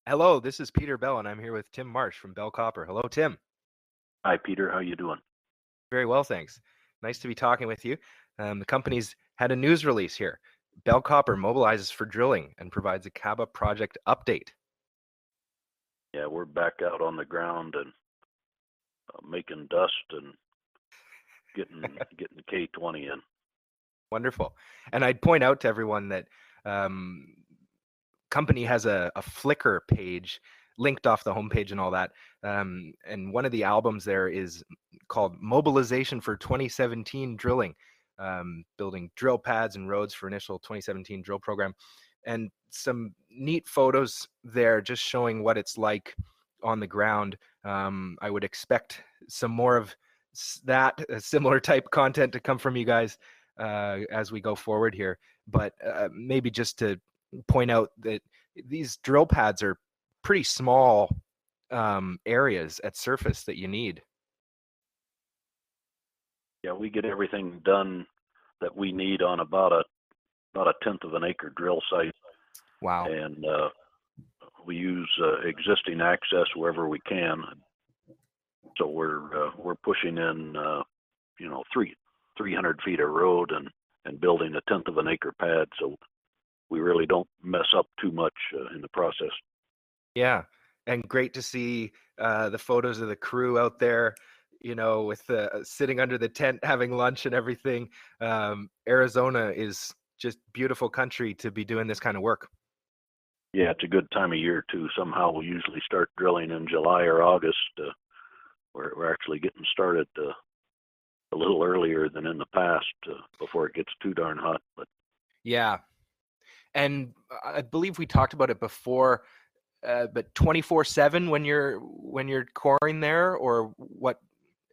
Hello, this is Peter Bell, and I'm here with Tim Marsh from Bell Copper. Hello, Tim. Hi, Peter. How you doing? Very well, thanks. Nice to be talking with you. The company's had a news release here. Bell Copper mobilizes for drilling and provides a Kaba project update. Yeah, we're back out on the ground and making dust and getting the K20 in. Wonderful. And I'd point out to everyone that um, company has a Flickr page linked off the homepage and all that. And one of the albums there is called Mobilization for 2017 Drilling, building drill pads and roads for initial 2017 drill program. And some neat photos there just showing what it's like on the ground. I would expect some more of that similar type content to come from you guys as we go forward here. But maybe just to point out that these drill pads are pretty small areas at surface that you need. Yeah, we get everything done that we need on about a tenth of an acre drill site, Wow. and we use existing access wherever we can. So we're pushing in 300 feet of road and building a tenth of an acre pad. So we really don't mess up too much in the process. Yeah. And great to see the photos of the crew out there, with sitting under the tent, having lunch and everything. Arizona is just beautiful country to be doing this kind of work. Yeah, it's a good time of year too. Somehow we usually start drilling in July or August. We're actually getting started a little earlier than in the past before it gets too darn hot. But Yeah. And I believe we talked about it before, but 24/7 when you're coring there, or what,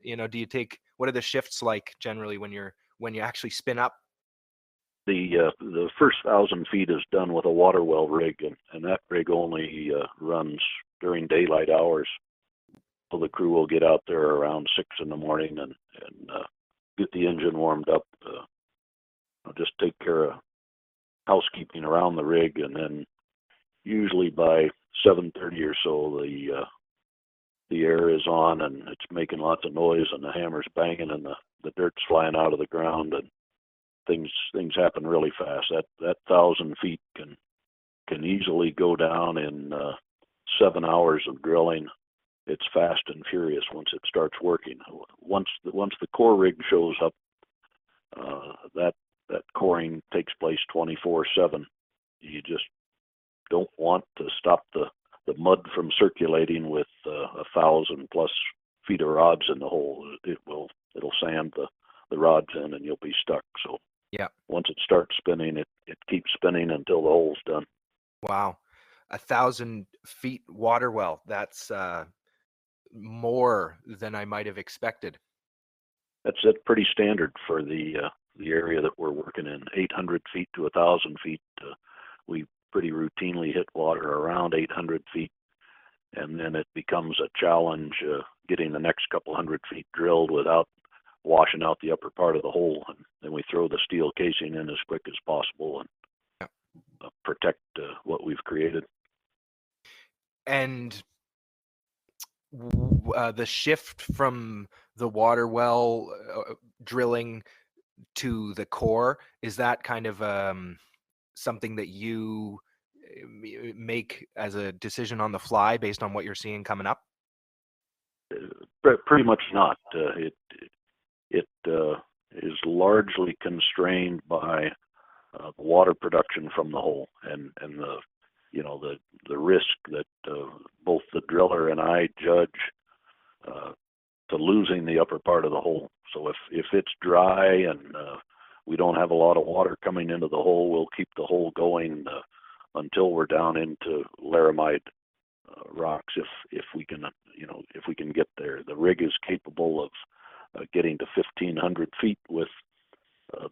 do you take, what are the shifts like generally when you actually spin up? the first 1,000 feet is done with a water well rig, and that rig only runs during daylight hours. So the crew will get out there around 6 in the morning and get the engine warmed up. I'll just take care of housekeeping around the rig, and then usually by 7:30 or so, the air is on and it's making lots of noise, and the hammer's banging, and the dirt's flying out of the ground, and things happen really fast. That 1,000 feet can easily go down in 7 hours of drilling. It's fast and furious once it starts working. Once the core rig shows up, that coring takes place 24/7. You just don't want to stop the mud from circulating with 1,000+ feet of rods in the hole. It'll sand the rods in, and you'll be stuck. So Yeah. once it starts spinning, it keeps spinning until the hole's done. Wow. 1,000 feet water well. That's more than I might have expected. That's pretty standard for the area that we're working in. 800 feet to 1,000 feet. We pretty routinely hit water around 800 feet, and then it becomes a challenge getting the next couple 100 feet drilled without washing out the upper part of the hole. And then we throw the steel casing in as quick as possible and Yeah. protect what we've created. And the shift from the water well drilling to the core, is that kind of something that you make as a decision on the fly based on what you're seeing coming up? Pretty much not. It is largely constrained by the water production from the hole, and the risk that both the driller and I judge to losing the upper part of the hole. So if it's dry and we don't have a lot of water coming into the hole, we'll keep the hole going until we're down into laramide rocks. If we can get there, the rig is capable of getting to 1,500 feet with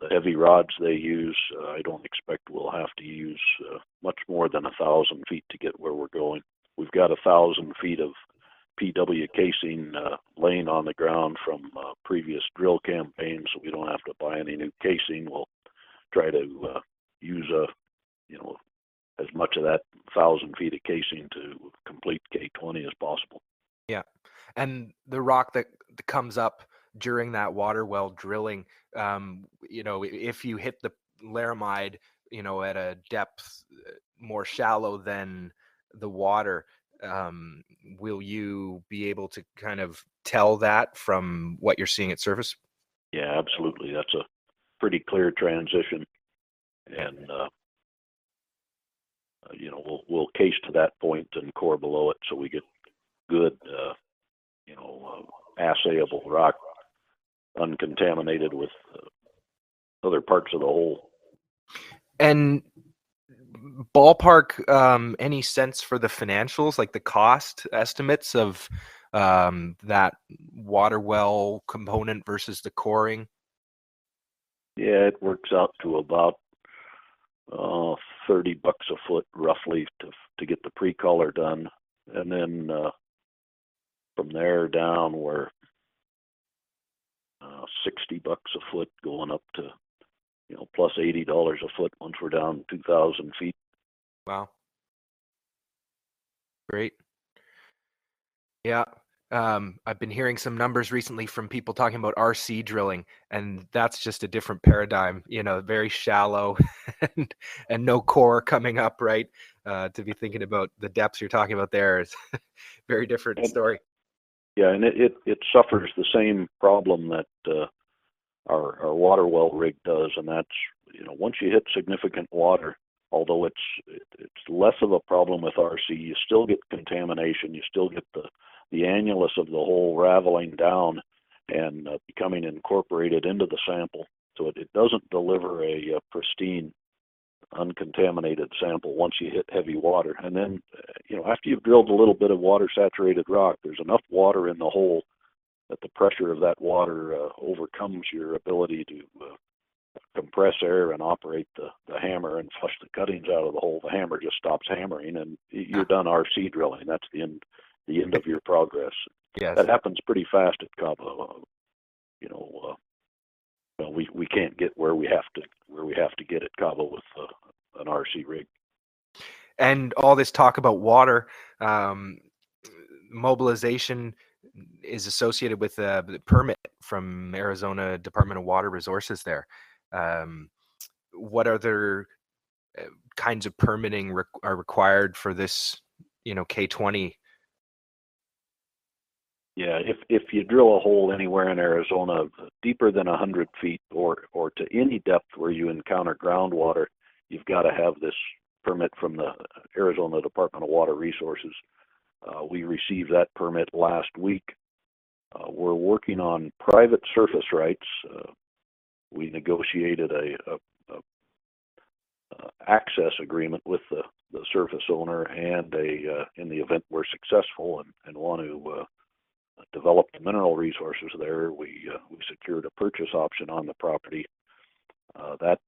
the heavy rods they use. I don't expect we'll have to use much more than 1,000 feet to get where we're going. We've got 1,000 feet of PW casing laying on the ground from previous drill campaigns, so we don't have to buy any new casing. We'll try to use a as much of that 1,000 feet of casing to complete K20 as possible. Yeah. And the rock that comes up during that water well drilling, if you hit the laramide, at a depth more shallow than the water, will you be able to kind of tell that from what you're seeing at surface? Yeah, absolutely. That's a pretty clear transition, and we'll case to that point and core below it, so we get good, assayable rock, uncontaminated with other parts of the hole. And ballpark, any sense for the financials, like the cost estimates of that water well component versus the coring? Yeah, it works out to about $30 a foot roughly to get the pre-color done, and then from there down we're $60 a foot, going up to plus $80 a foot once we're down 2,000 feet. Wow, great. Yeah. I've been hearing some numbers recently from people talking about RC drilling, and that's just a different paradigm, very shallow and no core coming up, right? To be thinking about the depths you're talking about there is very different story. Yeah, and it suffers the same problem that our water well rig does, and that's once you hit significant water, although it's less of a problem with RC, you still get contamination, you still get the annulus of the hole raveling down and becoming incorporated into the sample, so it doesn't deliver a pristine, uncontaminated sample once you hit heavy water. And then after you've drilled a little bit of water saturated rock, there's enough water in the hole that the pressure of that water overcomes your ability to compress air and operate the hammer and flush the cuttings out of the hole. The hammer just stops hammering, and you're done RC drilling. That's the end of your progress. Yes. That happens pretty fast at Cabo. We can't get where we have to get at Cabo with an RC rig. And all this talk about water, mobilization is associated with the permit from Arizona Department of Water Resources there. What other kinds of permitting are required for this, K20? Yeah, if you drill a hole anywhere in Arizona deeper than 100 feet or to any depth where you encounter groundwater, you've got to have this permit from the Arizona Department of Water Resources. We received that permit last week. We're working on private surface rights. We negotiated a access agreement with the surface owner, and in the event we're successful and want to develop the mineral resources there, we secured a purchase option on the property. That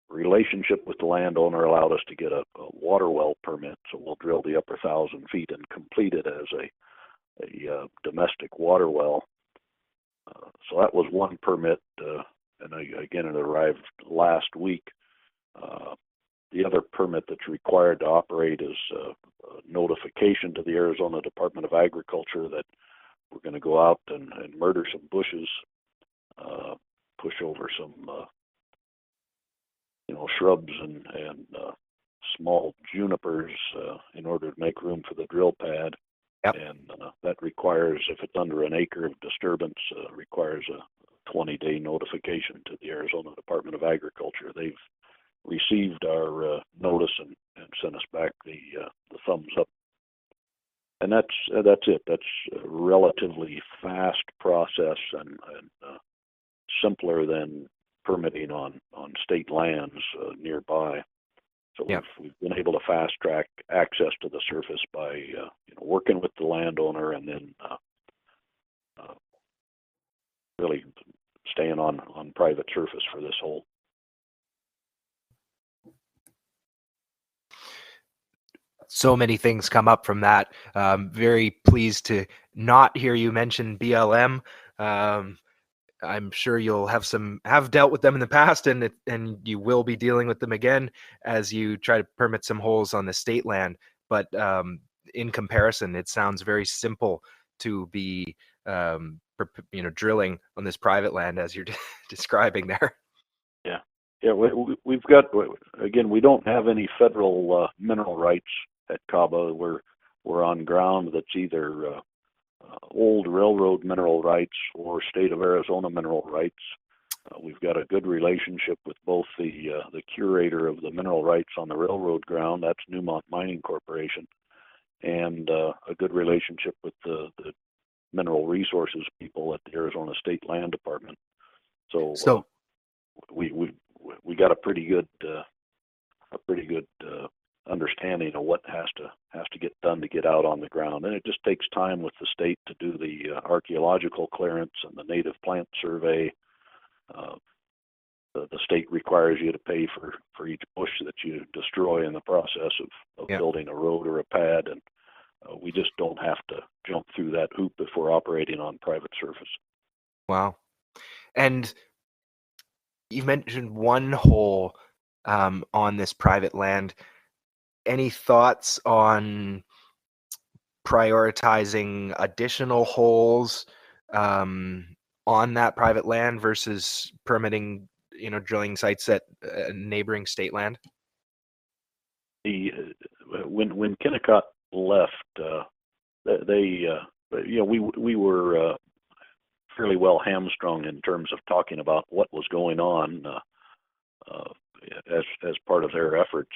relationship with the landowner allowed us to get a water well permit, so we'll drill the upper 1,000 feet and complete it as a domestic water well. So that was one permit, and again, it arrived last week. The other permit that's required to operate is notification to the Arizona Department of Agriculture that we're going to go out and murder some bushes, push over some shrubs and small junipers in order to make room for the drill pad. Yep. And that requires, if it's under an acre of disturbance, requires a 20-day notification to the Arizona Department of Agriculture. They've received our notice and sent us back the thumbs up. And that's it. That's a relatively fast process and simpler than permitting on state lands nearby. So Yep. we've been able to fast track access to the surface by working with the landowner and then really staying on private surface for this hole. So many things come up from that. Very pleased to not hear you mention BLM. I'm sure you'll have dealt with them in the past, and you will be dealing with them again as you try to permit some holes on the state land. But in comparison, it sounds very simple to be drilling on this private land as you're describing there. Yeah. Yeah, we've got, again, we don't have any federal mineral rights at Cabo. We're on ground that's either old railroad mineral rights or state of Arizona mineral rights. We've got a good relationship with both the curator of the mineral rights on the railroad ground, that's Newmont Mining Corporation, and a good relationship with the mineral resources people at the Arizona State Land Department. So So we got a pretty good understanding of what has to get done to get out on the ground, and it just takes time with the state to do the archaeological clearance and the native plant survey. The state requires you to pay for each bush that you destroy in the process of yeah, building a road or a pad, and we just don't have to jump through that hoop if we're operating on private surface. wow. And you mentioned one hole on this private land. Any thoughts on prioritizing additional holes um, on that private land versus permitting, drilling sites at neighboring state land? The when Kennecott left, they we were fairly well hamstrung in terms of talking about what was going on uh, as part of their efforts.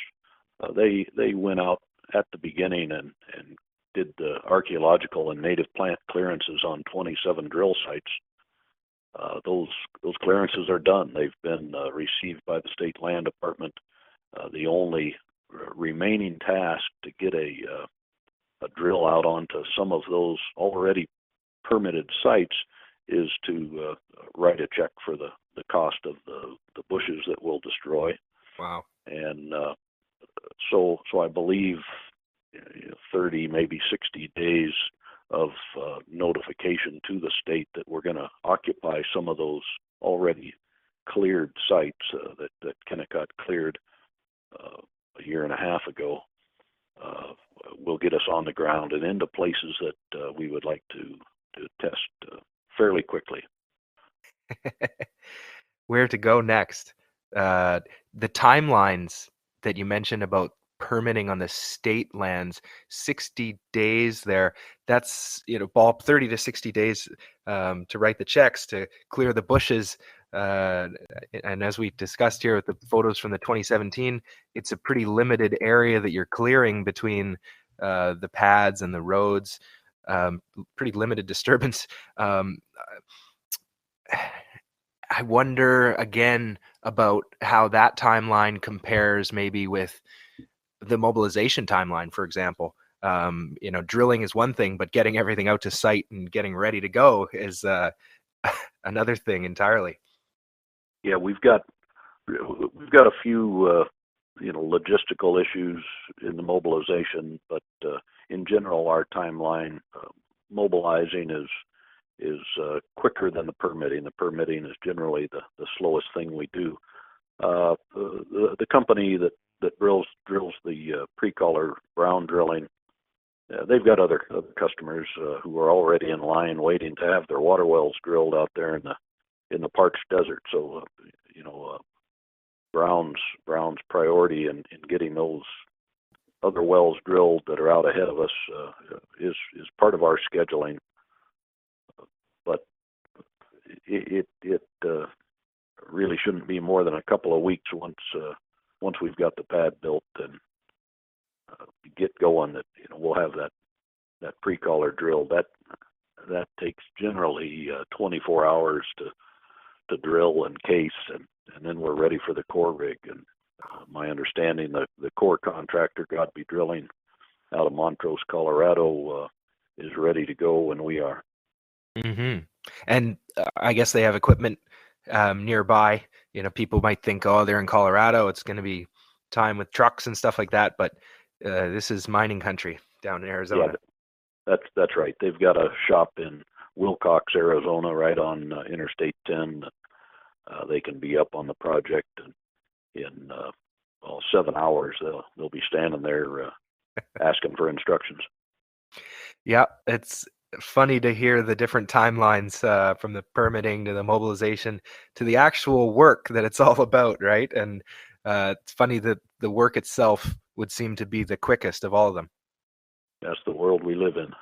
They went out at the beginning and did the archaeological and native plant clearances on 27 drill sites. Those clearances are done. They've been received by the state land department. The only remaining task to get a drill out onto some of those already permitted sites is to write a check for the cost of the bushes that we'll destroy. Wow. And so I believe 30, maybe 60 days of notification to the state that we're going to occupy some of those already cleared sites that Kennecott cleared a year and a half ago will get us on the ground and into places that we would like to test fairly quickly. Where to go next? The timelines that you mentioned about permitting on the state lands, 60 days there. That's, ball 30 to 60 days to write the checks, to clear the bushes. And as we discussed here with the photos from the 2017, it's a pretty limited area that you're clearing between the pads and the roads. Pretty limited disturbance. I wonder again about how that timeline compares maybe with the mobilization timeline, for example. Drilling is one thing, but getting everything out to site and getting ready to go is another thing entirely. Yeah, we've got a few logistical issues in the mobilization, but in general, our timeline mobilizing is quicker than the permitting. The permitting is generally the slowest thing we do. The company that drills the pre-collar brown drilling, they've got other customers who are already in line waiting to have their water wells drilled out there in the parched desert. So Brown's priority in getting those other wells drilled that are out ahead of us is part of our scheduling. But it really shouldn't be more than a couple of weeks once we've got the pad built and get going. That we'll have that pre-collar drilled. That takes generally 24 hours to drill and case, and then we're ready for the core rig. And my understanding, the core contractor, God Be Drilling, out of Montrose, Colorado, is ready to go when we are. Mm-hmm. And I guess they have equipment nearby. People might think, oh, they're in Colorado, it's going to be time with trucks and stuff like that. But this is mining country down in Arizona. Yeah, that's right. They've got a shop in Wilcox, Arizona, right on Interstate 10. They can be up on the project, and in 7 hours they'll be standing there asking for instructions. Yeah, it's funny to hear the different timelines from the permitting to the mobilization to the actual work that it's all about, right? And it's funny that the work itself would seem to be the quickest of all of them. That's the world we live in.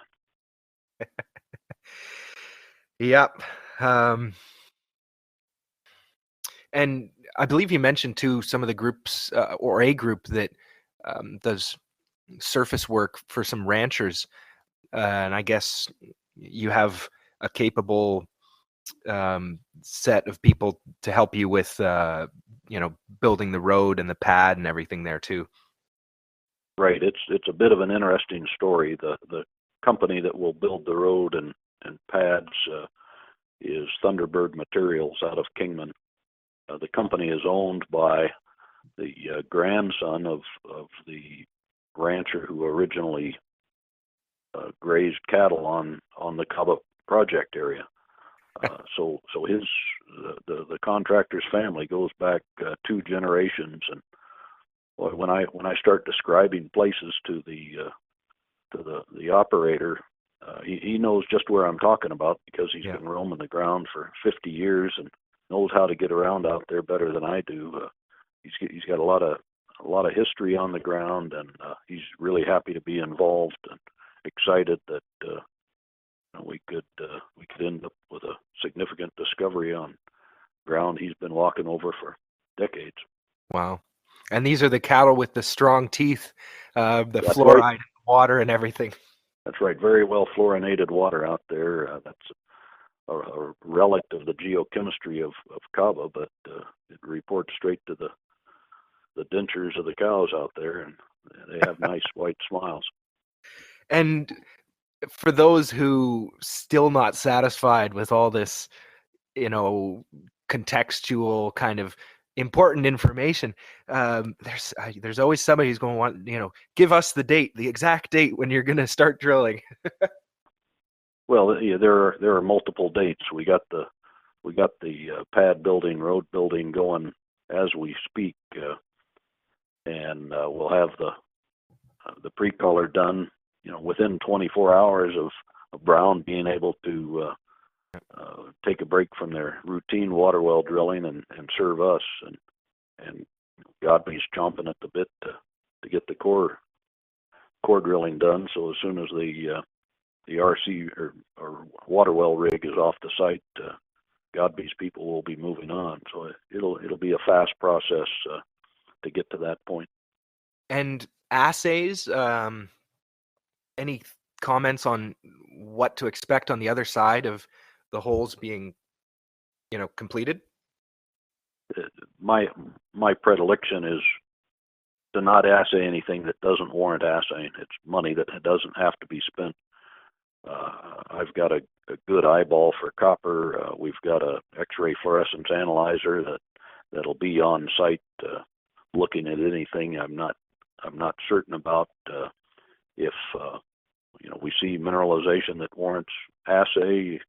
Yep. And I believe you mentioned too some of the groups or a group that does surface work for some ranchers. And I guess you have a capable set of people to help you with, building the road and the pad and everything there too. Right. It's a bit of an interesting story. The company that will build the road and pads is Thunderbird Materials out of Kingman. The company is owned by the grandson of the rancher who originally grazed cattle on the Cabo project area. So his the contractor's family goes back 2 generations, and boy, when I start describing places to the operator, he knows just where I'm talking about because he's been roaming the ground for 50 years and knows how to get around out there better than I do. He's got a lot of history on the ground, and he's really happy to be involved and excited that we could end up with a significant discovery on ground he's been walking over for decades. Wow. And these are the cattle with the strong teeth, the That's fluoride right. in the water and everything. That's right. Very well fluorinated water out there. That's a relic of the geochemistry of Cabo, but it reports straight to the dentures of the cows out there, and they have nice white smiles. And for those who still not satisfied with all this, contextual kind of important information, there's always somebody who's going to want, give us the exact date when you're going to start drilling. Well, yeah, there are multiple dates. We got the pad building, road building going as we speak, and we'll have the pre-color done, within 24 hours of Brown being able to take a break from their routine water well drilling and serve us, and Godby's chomping at the bit to get the core drilling done. So as soon as the RC or water well rig is off the site, Godby's people will be moving on. So it'll be a fast process to get to that point. And assays, any comments on what to expect on the other side of the holes being, completed? My predilection is to not assay anything that doesn't warrant assaying. It's money that doesn't have to be spent. I've got a good eyeball for copper. We've got a X-ray fluorescence analyzer that'll be on site looking at anything I'm not certain about. If we see mineralization that warrants assay,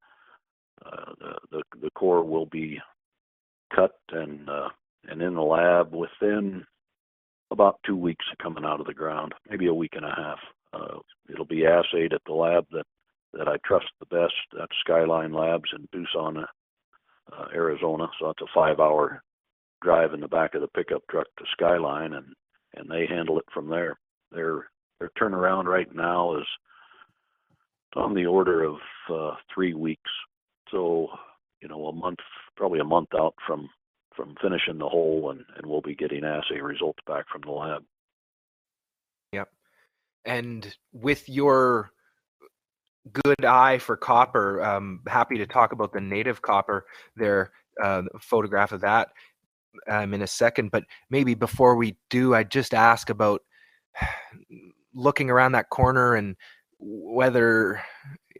the core will be cut and in the lab within about 2 weeks of coming out of the ground, maybe a week and a half. It'll be assayed at the lab that I trust the best. That's Skyline Labs in Tucson, Arizona. So that's a 5-hour drive in the back of the pickup truck to Skyline, and they handle it from there. Their turnaround right now is on the order of 3 weeks. So, a month, probably a month out from finishing the hole, and we'll be getting assay results back from the lab. Yep. And with your good eye for copper, happy to talk about the native copper there, photograph of that in a second. But maybe before we do, I'd just ask about looking around that corner and whether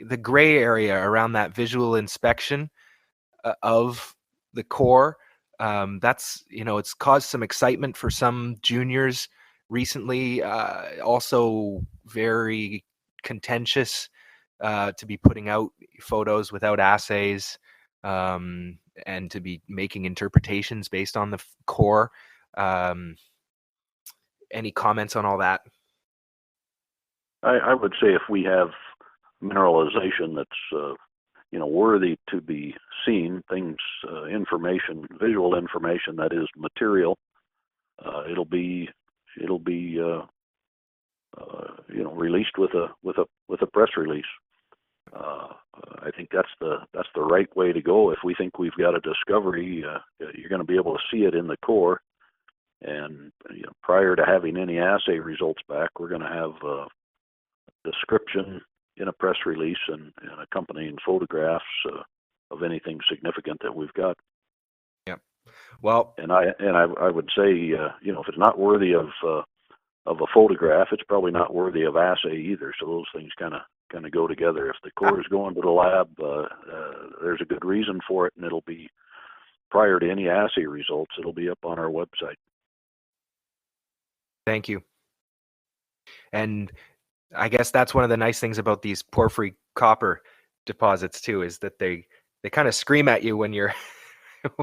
the gray area around that visual inspection of the core, that's, it's caused some excitement for some juniors recently, also very contentious to be putting out photos without assays, and to be making interpretations based on the core. Any comments on all that? I would say if we have mineralization that's worthy to be seen, things, information, visual information that is material, it'll be released with a press release. I think that's the right way to go. If we think we've got a discovery, you're going to be able to see it in the core, and prior to having any assay results back, we're going to have a description in a press release and accompanying photographs of anything significant that we've got. Yep. Well, and I would say, if it's not worthy of a photograph, it's probably not worthy of assay either. So those things kind of go together. If the core is going to the lab, there's a good reason for it, and it'll be prior to any assay results. It'll be up on our website. Thank you. And I guess that's one of the nice things about these porphyry copper deposits too, is that they kind of scream at you when you're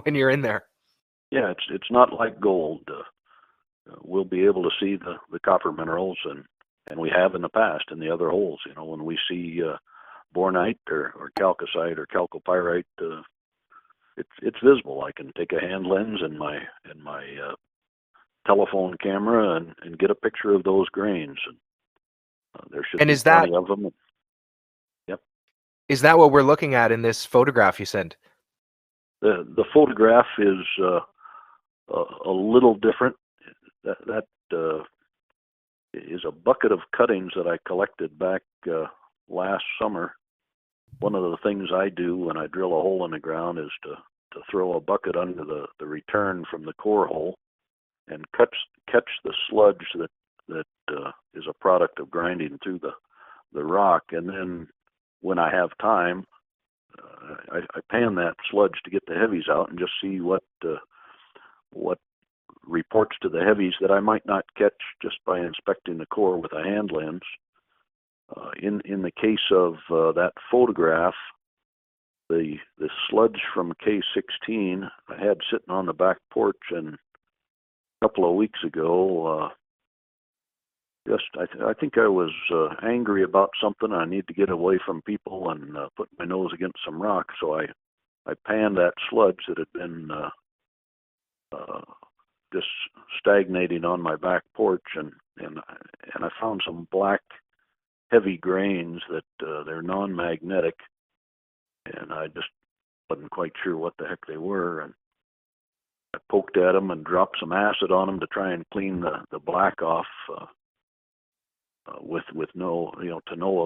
when you're in there. Yeah, it's not like gold. We'll be able to see the copper minerals, and we have in the past in the other holes. When we see bornite or chalcocite or chalcopyrite, it's visible. I can take a hand lens and my telephone camera and get a picture of those grains. And there should be plenty of them. Yep. Is that what we're looking at in this photograph you sent? The photograph is a little different. That is a bucket of cuttings that I collected back last summer. One of the things I do when I drill a hole in the ground is to throw a bucket under the return from the core hole and catch the sludge that is a product of grinding through the rock. And then when I have time, I pan that sludge to get the heavies out and just see what reports to the heavies that I might not catch just by inspecting the core with a hand lens. In the case of that photograph, the sludge from K16 I had sitting on the back porch, and a couple of weeks ago, I think I was angry about something. I need to get away from people and put my nose against some rock. So I panned that sludge that had been just stagnating on my back porch, and I found some black heavy grains that they're non-magnetic, and I just wasn't quite sure what the heck they were. And I poked at them and dropped some acid on them to try and clean the black off. With no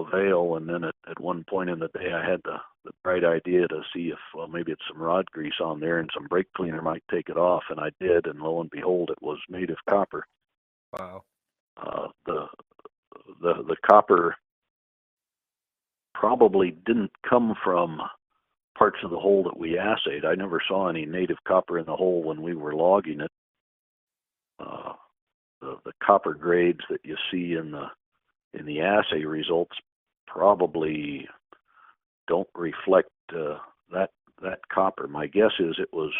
avail. And then at one point in the day, I had the bright idea to see if maybe it's some rod grease on there and some brake cleaner might take it off, and I did, and lo and behold, it was native copper. Wow. The copper probably didn't come from parts of the hole that we assayed. I never saw any native copper in the hole when we were logging it. The copper grades that you see in the assay results probably don't reflect that copper. My guess is it was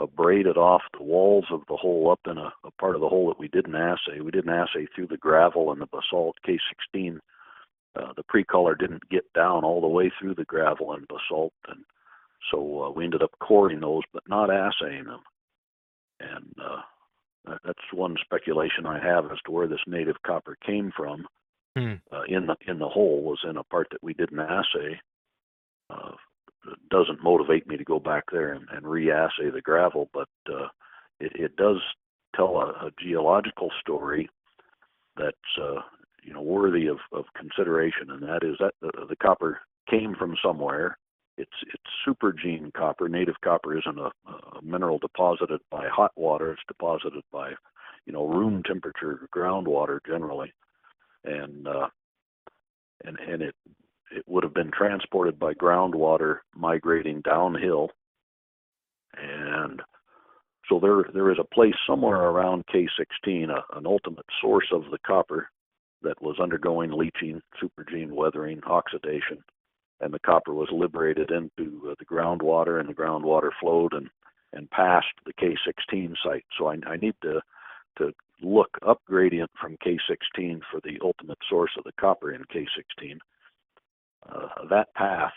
abraded off the walls of the hole up in a part of the hole that we didn't assay. We didn't assay through the gravel and the basalt. K16, the pre-color didn't get down all the way through the gravel and basalt, and so we ended up coring those but not assaying them. And that's one speculation I have as to where this native copper came from. In the hole was in a part that we didn't assay. It doesn't motivate me to go back there and re-assay the gravel, but it does tell a geological story that's worthy of consideration, and that is that the copper came from somewhere. It's supergene copper. Native copper isn't a mineral deposited by hot water. It's deposited by, room temperature groundwater generally, and it would have been transported by groundwater migrating downhill, and so there is a place somewhere around K16, an ultimate source of the copper that was undergoing leaching, supergene weathering, oxidation, and the copper was liberated into the groundwater, and the groundwater flowed and passed the K16 site. So I need to look up gradient from K16 for the ultimate source of the copper in K16. That path,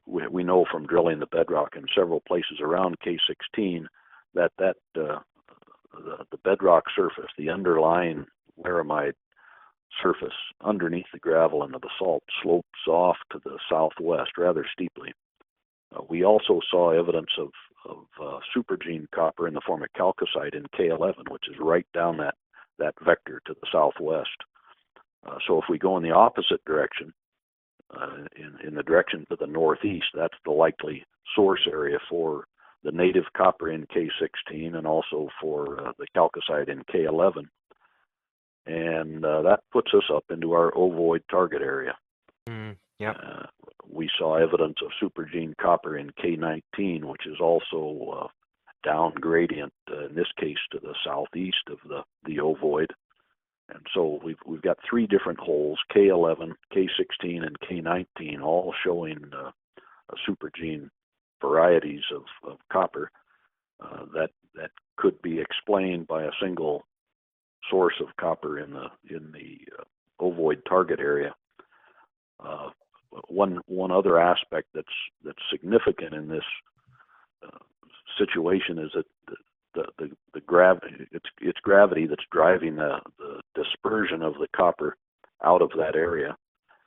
we know from drilling the bedrock in several places around K16 that the bedrock surface, the underlying laramide surface underneath the gravel and the basalt, slopes off to the southwest rather steeply. We also saw evidence of supergene copper in the form of chalcocite in K11, which is right down that vector to the southwest. So if we go in the opposite direction, in the direction to the northeast, that's the likely source area for the native copper in K16 and also for the chalcocite in K11. And that puts us up into our ovoid target area. Yeah. We saw evidence of supergene copper in K19, which is also down gradient, in this case to the southeast of the ovoid. And so we've got three different holes, K11, K16, and K19, all showing supergene varieties of copper that could be explained by a single source of copper in the ovoid target area. One other aspect that's significant in this situation is that the gravity, it's gravity that's driving the dispersion of the copper out of that area,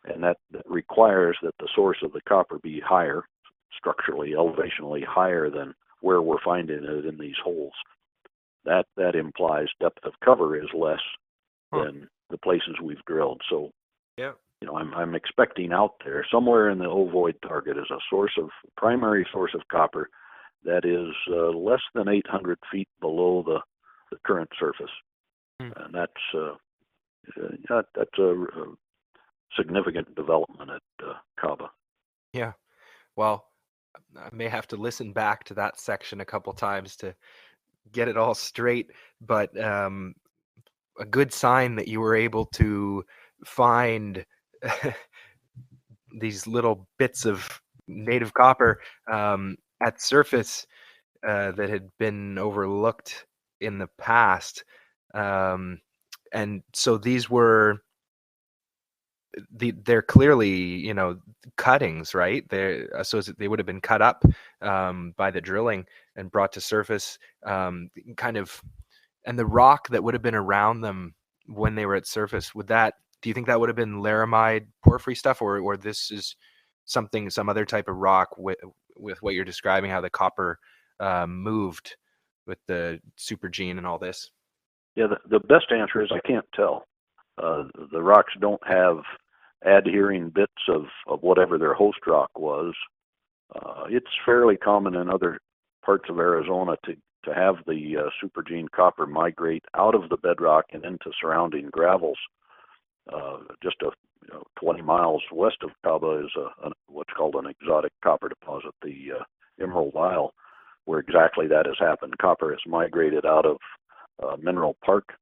and that requires that the source of the copper be higher, structurally, elevationally higher than where we're finding it in these holes. That implies depth of cover is less than the places we've drilled. So, yeah, I'm expecting out there somewhere in the ovoid target is a primary source of copper that is less than 800 feet below the current surface, and that's a significant development at Kaba. Yeah. Well, I may have to listen back to that section a couple times to get it all straight, but a good sign that you were able to find these little bits of native copper at surface that had been overlooked in the past. And so these were they're clearly, cuttings, right? So they would have been cut up by the drilling and brought to surface, kind of, and the rock that would have been around them when they were at surface, do you think that would have been laramide porphyry stuff, or this is some other type of rock with what you're describing, how the copper moved with the supergene and all this? Yeah, the best answer is I can't tell. The rocks don't have adhering bits of whatever their host rock was. It's fairly common in other parts of Arizona to have the supergene copper migrate out of the bedrock and into surrounding gravels. Just 20 miles west of Kaba is what's called an exotic copper deposit, the Emerald Isle, where exactly that has happened. Copper has migrated out of Mineral Park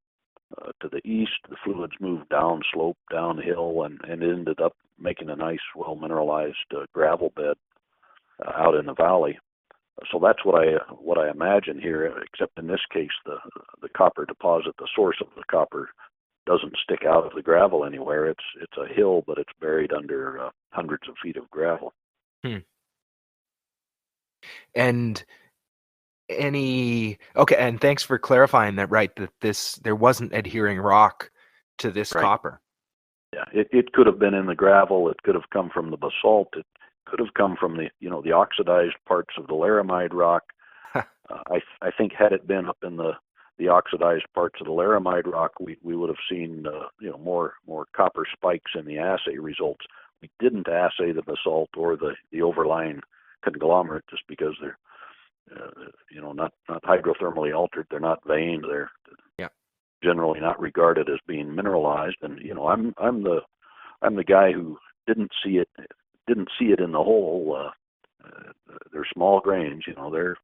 to the east. The fluids moved downslope, downhill, and ended up making a nice, well-mineralized gravel bed out in the valley. So that's what I imagine here, except in this case, the copper deposit, the source of the copper, doesn't stick out of the gravel anywhere. It's a hill, but it's buried under hundreds of feet of gravel. And and thanks for clarifying that, right, that there wasn't adhering rock to this Right. copper. Yeah, it could have been in the gravel. It could have come from the basalt. It could have come from the oxidized parts of the laramide rock. I think had it been up in the oxidized parts of the laramide rock, we would have seen more copper spikes in the assay results. We didn't assay the basalt or the overlying conglomerate just because they're not hydrothermally altered. They're not veined. They're generally not regarded as being mineralized. And I'm the guy who didn't see it in the hole. They're small grains. They're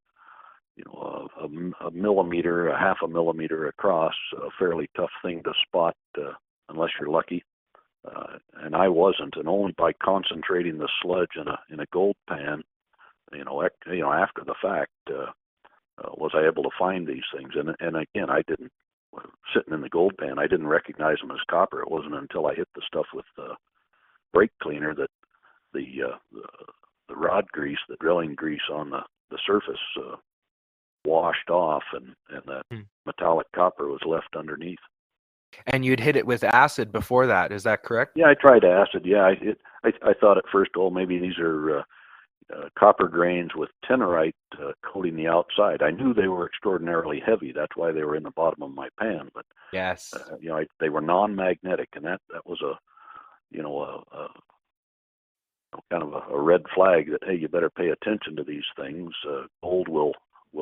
a millimeter, a half a millimeter across. A fairly tough thing to spot unless you're lucky. And I wasn't, and only by concentrating the sludge in a gold pan, after the fact, was I able to find these things. And again, I didn't, sitting in the gold pan, I didn't recognize them as copper. It wasn't until I hit the stuff with the brake cleaner that the rod grease, the drilling grease on the surface washed off, and that metallic copper was left underneath. And you'd hit it with acid before that, is that correct? Yeah, I tried acid. Yeah, I thought at first, oh, maybe these are copper grains with tenorite coating the outside. I knew they were extraordinarily heavy. That's why they were in the bottom of my pan. But Yes. they were non-magnetic, and that was a kind of a red flag that, hey, you better pay attention to these things. Gold will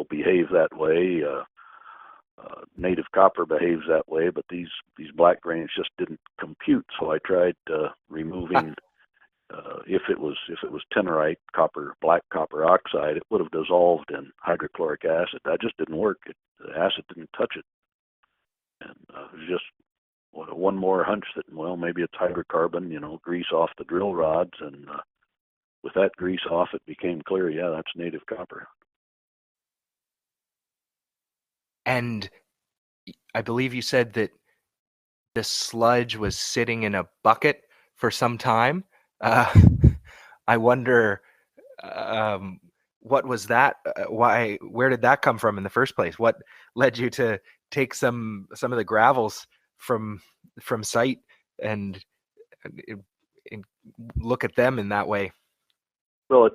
behave that way. Native copper behaves that way, but these black grains just didn't compute. So I tried removing. If it was tenorite, black copper oxide, it would have dissolved in hydrochloric acid. That just didn't work. The acid didn't touch it, and it was just one more hunch that, well, maybe it's hydrocarbon. Grease off the drill rods, and with that grease off, it became clear. Yeah, that's native copper. And I believe you said that the sludge was sitting in a bucket for some time. I wonder, what was that? Where did that come from in the first place? What led you to take some of the gravels from site and look at them in that way? Well,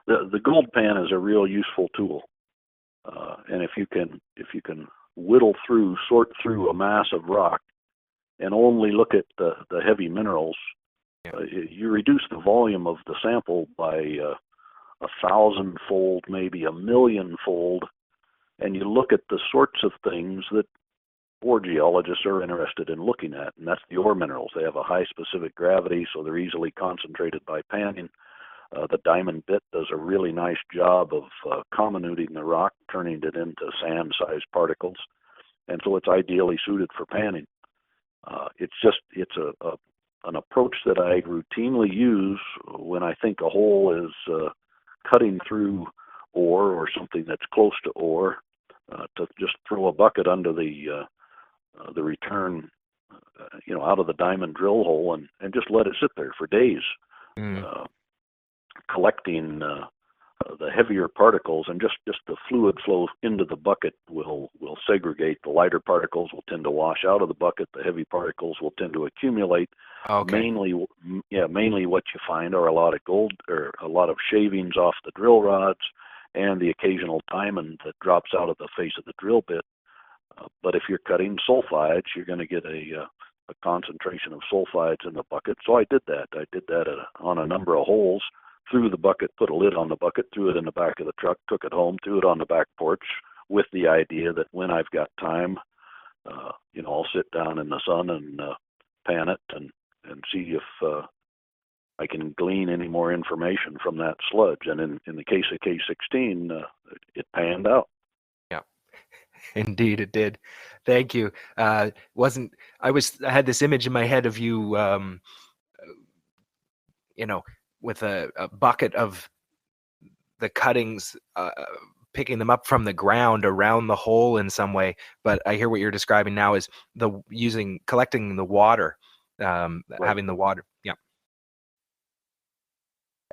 the gold pan is a real useful tool, and if you can sort through a mass of rock, and only look at the heavy minerals, you reduce the volume of the sample by 1,000-fold, maybe 1,000,000-fold, and you look at the sorts of things that ore geologists are interested in looking at, and that's the ore minerals. They have a high specific gravity, so they're easily concentrated by panning. The diamond bit does a really nice job of comminuting the rock, turning it into sand-sized particles, and so it's ideally suited for panning. It's an approach that I routinely use when I think a hole is cutting through ore or something that's close to ore, to just throw a bucket under the return, out of the diamond drill hole, and just let it sit there for days, collecting the heavier particles, and just the fluid flow into the bucket will segregate. The lighter particles will tend to wash out of the bucket. The heavy particles will tend to accumulate. Okay. Mainly what you find are a lot of gold, or a lot of shavings off the drill rods, and the occasional diamond that drops out of the face of the drill bit. But if you're cutting sulfides, you're going to get a concentration of sulfides in the bucket. So I did that. On a number of holes. Threw the bucket, put a lid on the bucket, threw it in the back of the truck, took it home, threw it on the back porch, with the idea that when I've got time, I'll sit down in the sun and pan it and see if I can glean any more information from that sludge. And in the case of K16, it panned out. Yeah, indeed it did. Thank you. I had this image in my head of you, with a bucket of the cuttings, picking them up from the ground around the hole in some way. But I hear what you're describing now is collecting the water, Right. having the water. Yeah.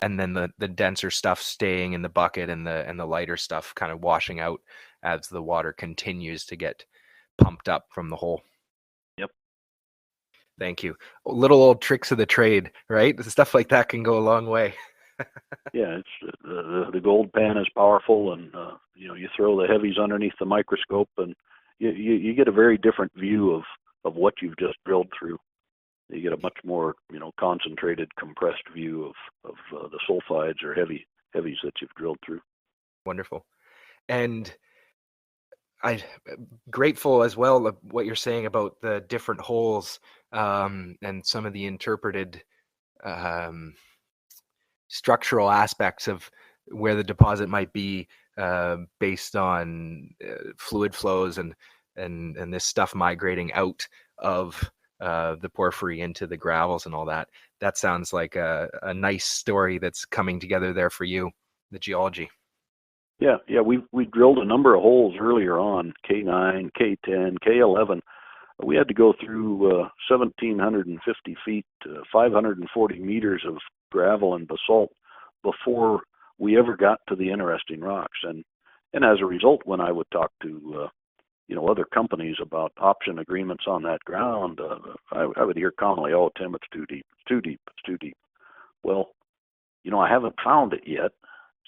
And then the denser stuff staying in the bucket, and the lighter stuff kind of washing out as the water continues to get pumped up from the hole. Yep. Thank you. Little old tricks of the trade, right? Stuff like that can go a long way. Yeah, it's the gold pan is powerful, and you throw the heavies underneath the microscope, and you get a very different view of what you've just drilled through. You get a much more concentrated, compressed view of the sulfides or heavies that you've drilled through. Wonderful. And I'm grateful as well of what you're saying about the different holes, and some of the interpreted structural aspects of where the deposit might be, based on fluid flows and this stuff migrating out of the porphyry into the gravels and all that. That sounds like a nice story that's coming together there for you, the geology. Yeah, we drilled a number of holes earlier on, K9, K10, K11. We had to go through 1,750 feet, 540 meters of gravel and basalt before we ever got to the interesting rocks. And as a result, when I would talk to other companies about option agreements on that ground, I would hear commonly, "Oh, Tim, it's too deep. It's too deep. It's too deep." Well, I haven't found it yet,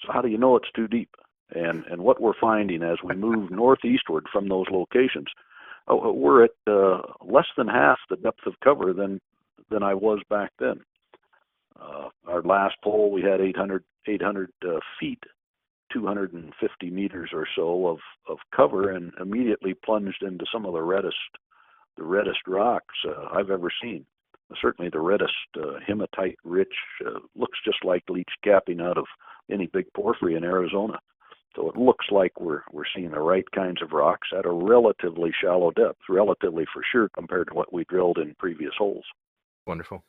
so how do you know it's too deep? And what we're finding as we move northeastward from those locations, we're at less than half the depth of cover than I was back then. Our last hole, we had 800 feet, 250 meters or so of cover, and immediately plunged into some of the reddest rocks I've ever seen. Certainly the reddest hematite rich, looks just like leach capping out of any big porphyry in Arizona. So it looks like we're seeing the right kinds of rocks at a relatively shallow depth, relatively for sure compared to what we drilled in previous holes. Wonderful.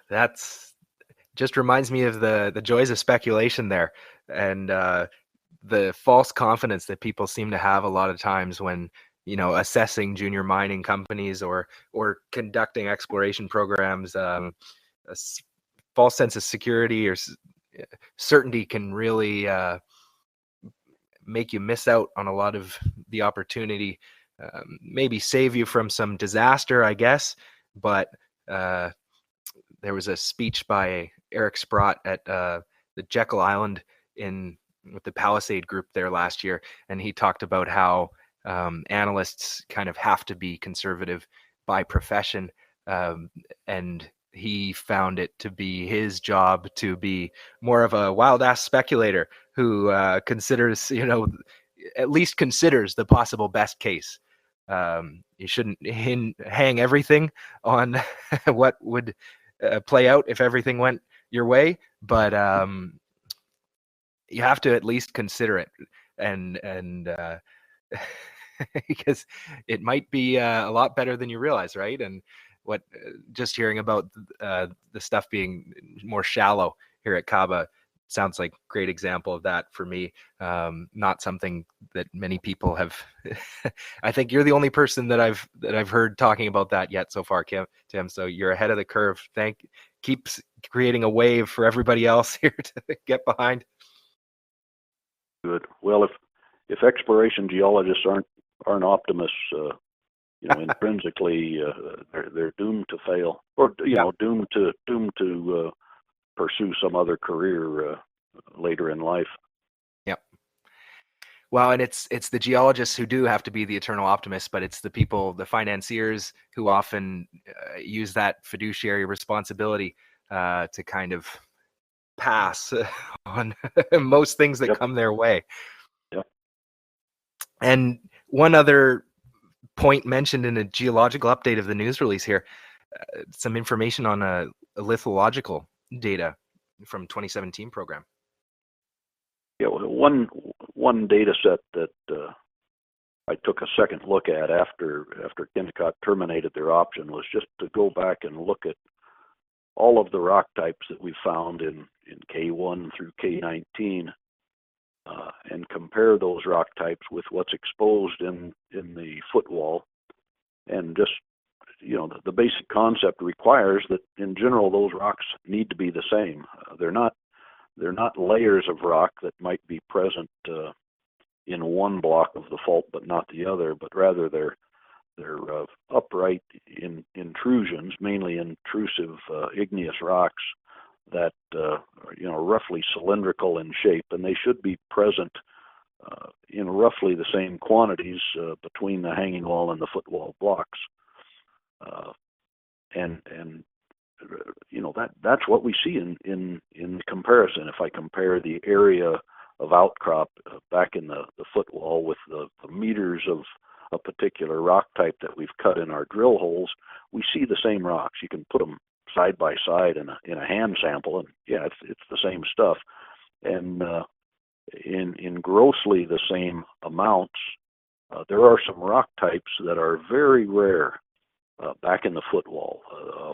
That's just reminds me of the joys of speculation there, and the false confidence that people seem to have a lot of times when assessing junior mining companies or conducting exploration programs. False sense of security or certainty can really make you miss out on a lot of the opportunity. Maybe save you from some disaster, I guess, but there was a speech by Eric Sprott at the Jekyll Island with the Palisade group there last year, and he talked about how analysts kind of have to be conservative by profession, and he found it to be his job to be more of a wild-ass speculator who considers, at least considers the possible best case. You shouldn't hang everything on what would play out if everything went your way, but you have to at least consider it, and because it might be a lot better than you realize, right? And just hearing about the stuff being more shallow here at Kaba sounds like a great example of that for me. Not something that many people have. I think you're the only person that I've heard talking about that yet so far, Tim. So you're ahead of the curve. Keeps creating a wave for everybody else here to get behind. Good. Well, if exploration geologists aren't optimists, intrinsically they're doomed to fail, or doomed to pursue some other career later in life. Yep. Well, and it's the geologists who do have to be the eternal optimists, but it's the people, the financiers, who often use that fiduciary responsibility to kind of pass on most things that come their way. Yep. And one other point mentioned in a geological update of the news release here, some information on a lithological data from 2017 program. Yeah, one data set that I took a second look at after Kennecott terminated their option was just to go back and look at all of the rock types that we found in K1 through K19 and compare those rock types with what's exposed in the footwall. And just, the basic concept requires that in general those rocks need to be the same. They're not layers of rock that might be present in one block of the fault but not the other, but rather they're upright intrusions, mainly intrusive igneous rocks that are roughly cylindrical in shape, and they should be present in roughly the same quantities between the hanging wall and the footwall blocks. And that's what we see in comparison. If I compare the area of outcrop back in the footwall with the meters of a particular rock type that we've cut in our drill holes, we see the same rocks. You can put them side by side in a hand sample, and yeah, it's the same stuff, and in grossly the same amounts There are some rock types that are very rare back in the footwall.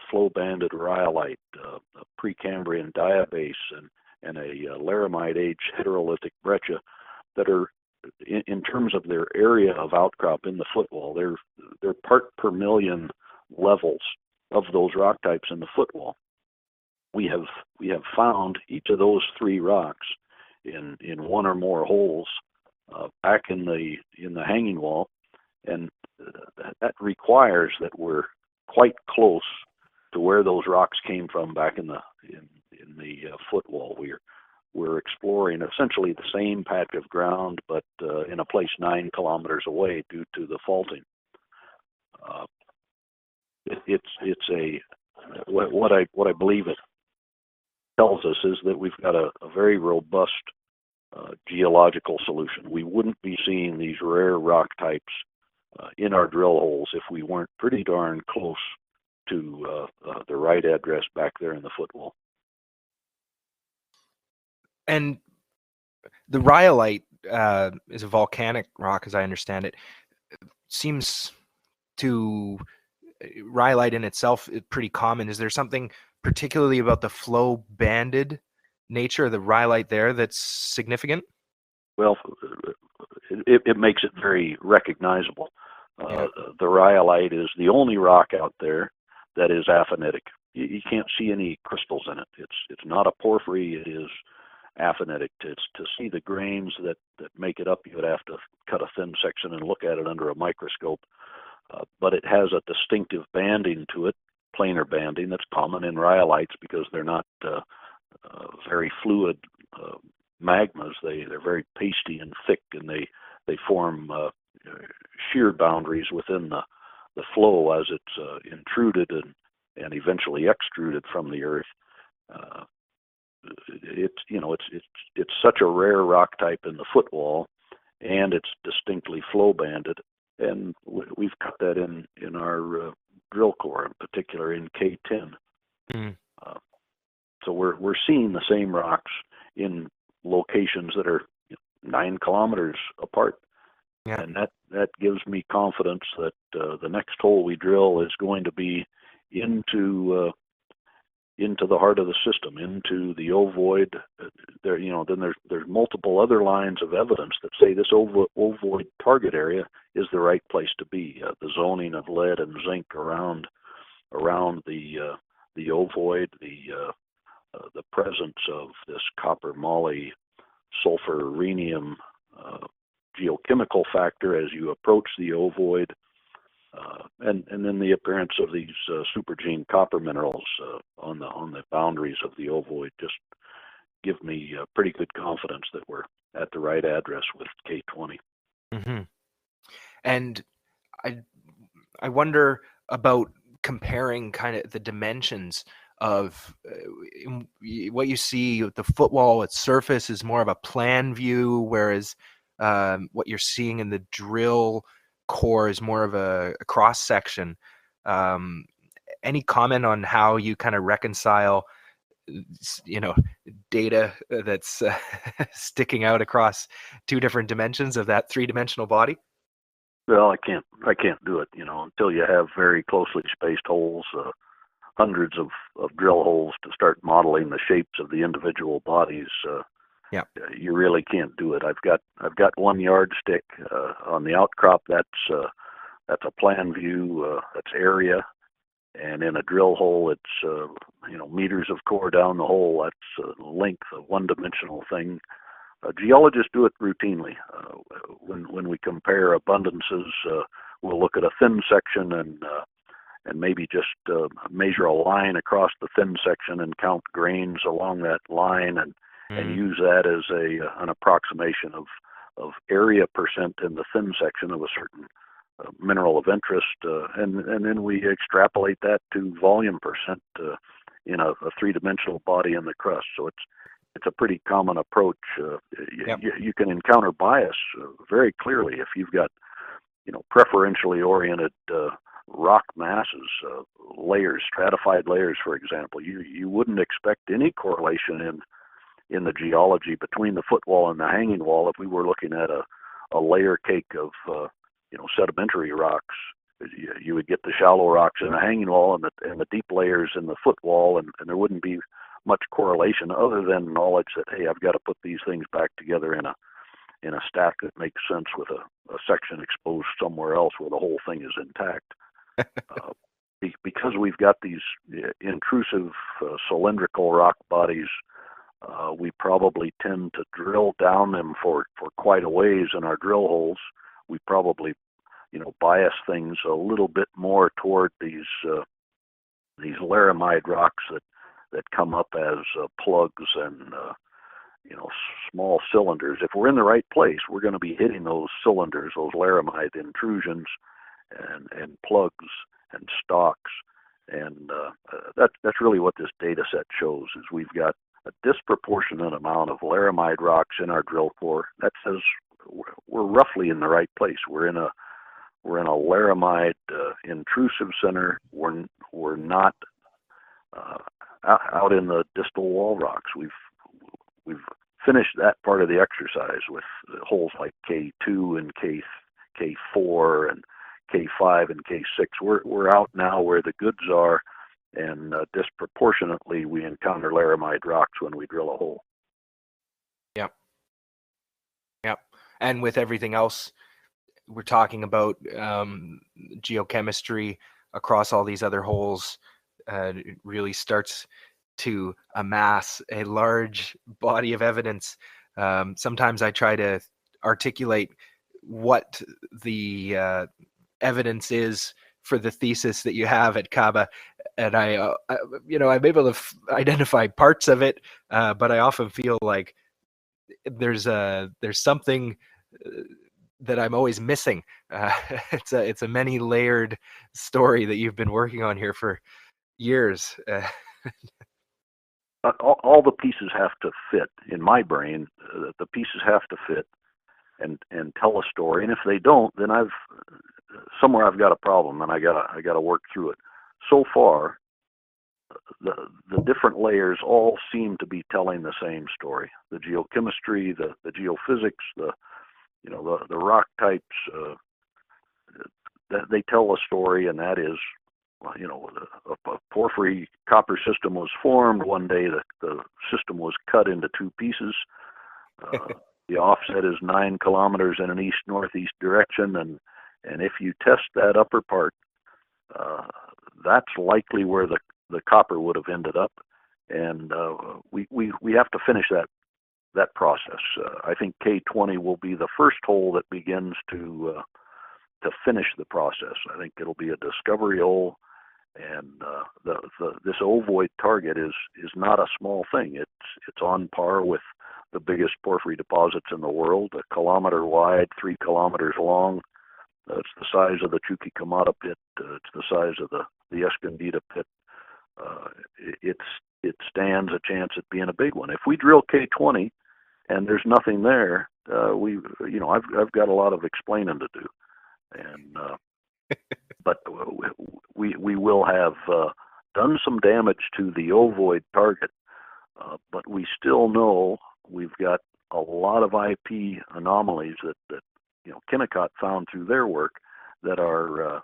Flow-banded rhyolite, a Precambrian diabase, and a Laramide age heterolithic breccia that are, in terms of their area of outcrop in the footwall, they're part per million levels of those rock types in the footwall. We have found each of those three rocks in one or more holes back in the hanging wall, and that requires that we're quite close to where those rocks came from back in the footwall. We're exploring essentially the same patch of ground, but in a place 9 kilometers away due to the faulting. It's a what I believe it tells us is that we've got a very robust geological solution. We wouldn't be seeing these rare rock types in our drill holes if we weren't pretty darn close to the right address back there in the footwall. And the rhyolite is a volcanic rock, as I understand it. Seems to rhyolite in itself is pretty common. Is there something particularly about the flow banded nature of the rhyolite there that's significant? Well, it makes it very recognizable. Yeah. The rhyolite is the only rock out there that is aphanitic. You can't see any crystals in it. It's not a porphyry. It is aphanitic. To see the grains that make it up, you would have to cut a thin section and look at it under a microscope. But it has a distinctive banding to it, planar banding, that's common in rhyolites because they're not very fluid magmas. They're very pasty and thick, and they form shear boundaries within the flow as it's intruded and eventually extruded from the earth. It's such a rare rock type in the footwall, and it's distinctly flow banded, and we've cut that in our drill core, in particular in K10. Mm. So we're seeing the same rocks in locations that are 9 kilometers apart. Yeah. And that gives me confidence that the next hole we drill is going to be into the heart of the system, into the ovoid. Then there's multiple other lines of evidence that say this ovoid target area is the right place to be. The zoning of lead and zinc around the ovoid, the presence of this copper moly sulfur rhenium geochemical factor as you approach the ovoid, and then the appearance of these supergene copper minerals on the boundaries of the ovoid just give me pretty good confidence that we're at the right address with K20. Mm-hmm. And I wonder about comparing kind of the dimensions of what you see. The footwall, its surface is more of a plan view, whereas what you're seeing in the drill core is more of a cross section. Any comment on how you kind of reconcile, data that's sticking out across two different dimensions of that three-dimensional body? Well, I can't do it, until you have very closely spaced holes, hundreds of drill holes to start modeling the shapes of the individual bodies. Yeah, you really can't do it. I've got 1 yardstick on the outcrop. That's a plan view. That's area, and in a drill hole, it's meters of core down the hole. That's length, a one-dimensional thing. Geologists do it routinely. When we compare abundances, we'll look at a thin section and maybe just measure a line across the thin section and count grains along that line and use that as an approximation of area percent in the thin section of a certain mineral of interest, and then we extrapolate that to volume percent in a three-dimensional body in the crust. So it's a pretty common approach. Yep. You can encounter bias very clearly if you've got preferentially oriented rock masses, layers, stratified layers, for example. You wouldn't expect any correlation in the geology between the footwall and the hanging wall if we were looking at a layer cake of sedimentary rocks. You would get the shallow rocks in the hanging wall and the deep layers in the footwall, and there wouldn't be much correlation other than knowledge that, hey, I've got to put these things back together in a stack that makes sense with a section exposed somewhere else where the whole thing is intact. Because we've got these intrusive cylindrical rock bodies, we probably tend to drill down them for quite a ways in our drill holes. We probably bias things a little bit more toward these laramide rocks that come up as plugs and small cylinders. If we're in the right place, we're going to be hitting those cylinders, those laramide intrusions and plugs and stalks. And that's really what this data set shows, is we've got a disproportionate amount of laramide rocks in our drill core. That says we're roughly in the right place. We're in a laramide intrusive center. We're not out in the distal wall rocks. We've finished that part of the exercise with holes like K2 and K4 and K5 and K6. We're out now where the goods are, and disproportionately we encounter laramide rocks when we drill a hole. Yep. And with everything else we're talking about, geochemistry across all these other holes really starts to amass a large body of evidence. Sometimes I try to articulate what the evidence is for the thesis that you have at Kaba, and I'm able to identify parts of it, but I often feel like there's something that I'm always missing. It's a many layered story that you've been working on here for years. All the pieces have to fit in my brain. The pieces have to fit and tell a story. And if they don't, then I've got a problem, and I gotta work through it. So far, the different layers all seem to be telling the same story. The geochemistry, the geophysics, the rock types, they tell a story, and that is, a porphyry copper system was formed. One day the system was cut into two pieces. The offset is 9 kilometers in an east-northeast direction, and if you test that upper part, that's likely where the copper would have ended up. And we have to finish that process. I think K20 will be the first hole that begins to finish the process. I think it'll be a discovery hole, and this ovoid target is not a small thing. It's on par with the biggest porphyry deposits in the world, 1 kilometer wide, 3 kilometers long. It's the size of the Chuquicamata pit. It's the size of the Escondida pit. It stands a chance at being a big one. If we drill K20 and there's nothing there, I've got a lot of explaining to do, and but we will have done some damage to the ovoid target, but we still know we've got a lot of IP anomalies that Kennecott found through their work that are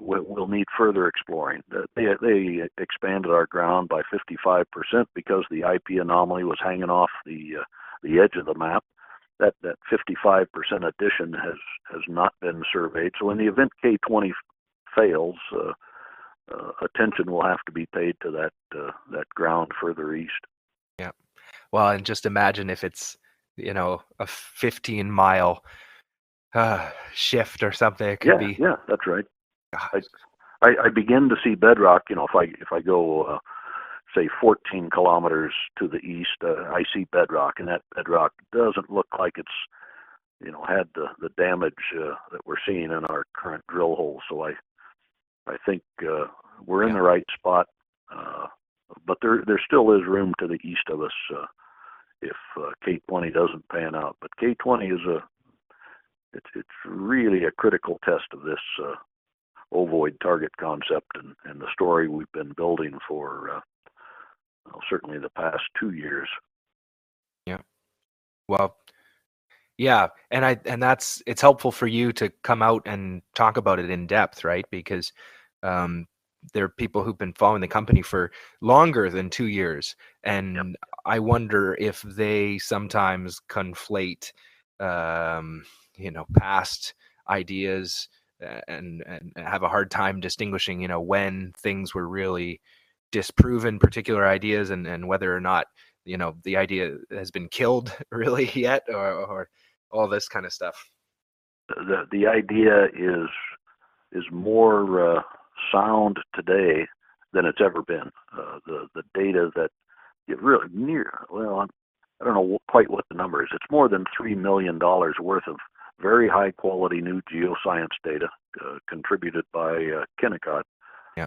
will need further exploring. They expanded our ground by 55% because the IP anomaly was hanging off the edge of the map. That 55% addition has not been surveyed. So in the event K20 fails, attention will have to be paid to that ground further east. Yeah. Well, and just imagine if it's a 15-mile shift or something. It could be. Yeah, that's right. I begin to see bedrock. If I go say 14 kilometers to the east, I see bedrock, and that bedrock doesn't look like it's had the damage that we're seeing in our current drill hole. So I think we're in the right spot, but there still is room to the east of us if K20 doesn't pan out. But K20 is it's really a critical test of this ovoid target concept and the story we've been building for certainly the past 2 years. Yeah. Well, Yeah, and it's helpful for you to come out and talk about it in depth, right? Because um, there are people who've been following the company for longer than 2 years, Yep. and I wonder if they sometimes conflate, um, past ideas and have a hard time distinguishing, when things were really disproven particular ideas and whether or not the idea has been killed really yet or all this kind of stuff. The idea is more sound today than it's ever been. The data that it really near well, I don't know quite what the number is. It's more than $3 million worth of very high quality new geoscience data contributed by Kennecott. Yeah.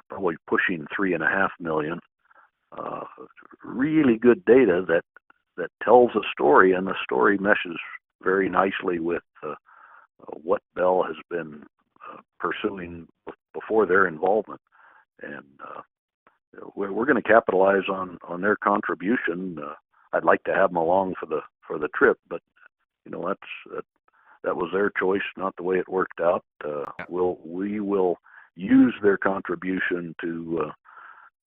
Probably pushing 3.5 million. Uh, really good data that tells a story, and the story meshes very nicely with what Bell has been pursuing before their involvement, and we're going to capitalize on their contribution. I'd like to have them along for the trip, but that was their choice, not the way it worked out. Yeah. We will use their contribution to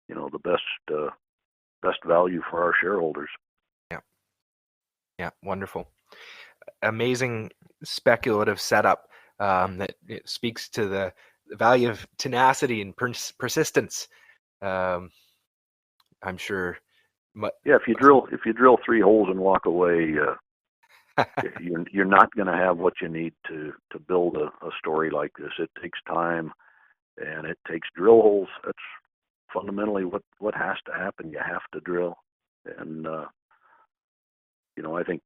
the best value for our shareholders. Yeah. Yeah. Wonderful. Amazing speculative setup that it speaks to the value of tenacity and persistence. Um, I'm sure. Yeah, if you drill 3 holes and walk away, you're not going to have what you need to build a story like this. It takes time, and it takes drill holes. That's fundamentally what has to happen. You have to drill, and I think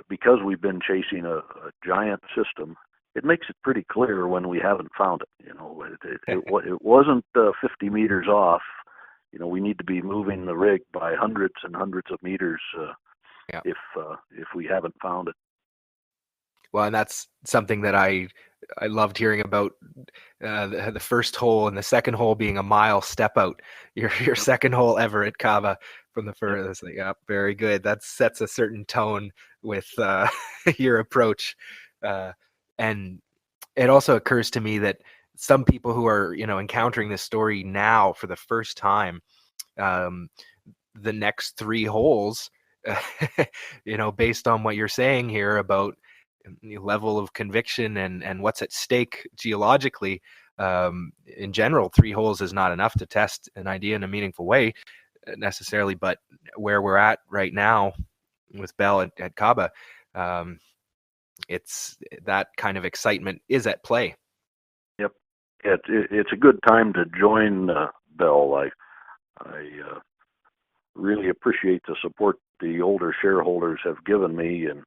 because we've been chasing a giant system, it makes it pretty clear when we haven't found it. It wasn't 50 meters off. We need to be moving the rig by hundreds and hundreds of meters Yeah. if we haven't found it. Well, and that's something that I loved hearing about the first hole and the second hole being a mile step out. Your Yep. second hole ever at Cava from the Yep. furthest. Like, yeah, very good. That sets a certain tone with your approach, and it also occurs to me that some people who are encountering this story now for the first time, um, the next three holes, based on what you're saying here about the level of conviction and what's at stake geologically, in general, three holes is not enough to test an idea in a meaningful way necessarily, but where we're at right now with Bell at Caba, it's that kind of excitement is at play. Yep. It's a good time to join Bell. I really appreciate the support the older shareholders have given me, and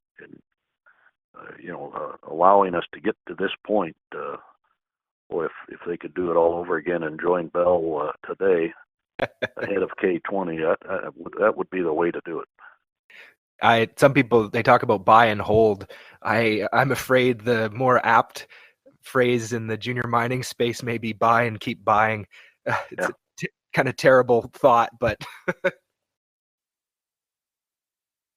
allowing us to get to this point. Or if they could do it all over again and join Bell today ahead of K20, that would be the way to do it. Some people, they talk about buy and hold. I'm afraid the more apt phrase in the junior mining space may be buy and keep buying. It's Yeah. a kind of terrible thought, but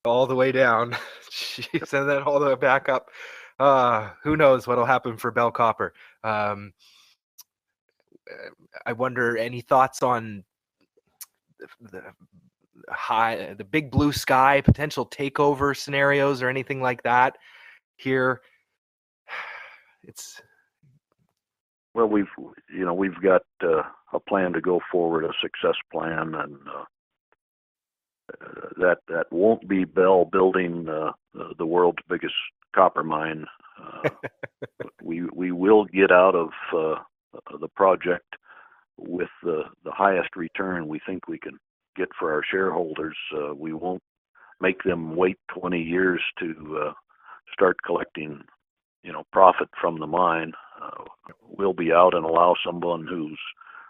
all the way down. She sent that all the way back up. Who knows what'll happen for Bell Copper? I wonder, any thoughts on the the big blue sky potential takeover scenarios or anything like that here? It's Well, we've got a plan to go forward, a success plan, and that won't be Bell building the world's biggest copper mine. We will get out of the project with the highest return we think we can get for our shareholders. We won't make them wait 20 years to start collecting, profit from the mine. We'll be out and allow someone who's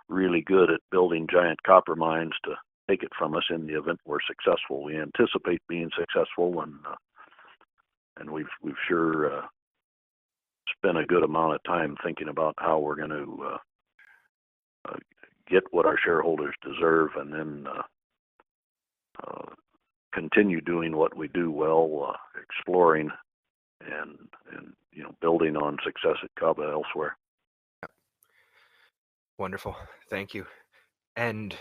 really good at building giant copper mines to take it from us in the event we're successful. We anticipate being successful, and we've sure spent a good amount of time thinking about how we're going to get what our shareholders deserve, and then continue doing what we do well, exploring and building on success at Caba elsewhere. Wonderful. Thank you. And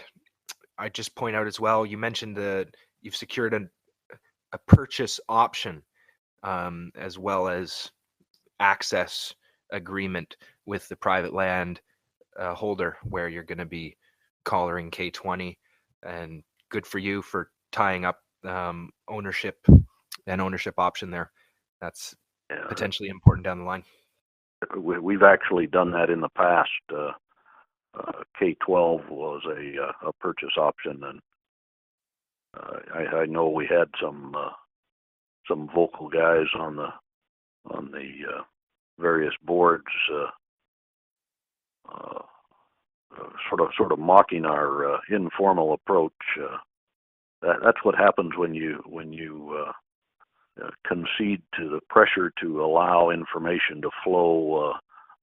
I just point out as well, you mentioned that you've secured a purchase option, as well as access agreement with the private land holder, where you're going to be collaring K20, and good for you for tying up ownership option there. That's potentially important down the line. We've actually done that in the past. K12 was a purchase option, and I know we had some vocal guys on the various boards, sort of mocking our informal approach. That's what happens when you concede to the pressure to allow information to flow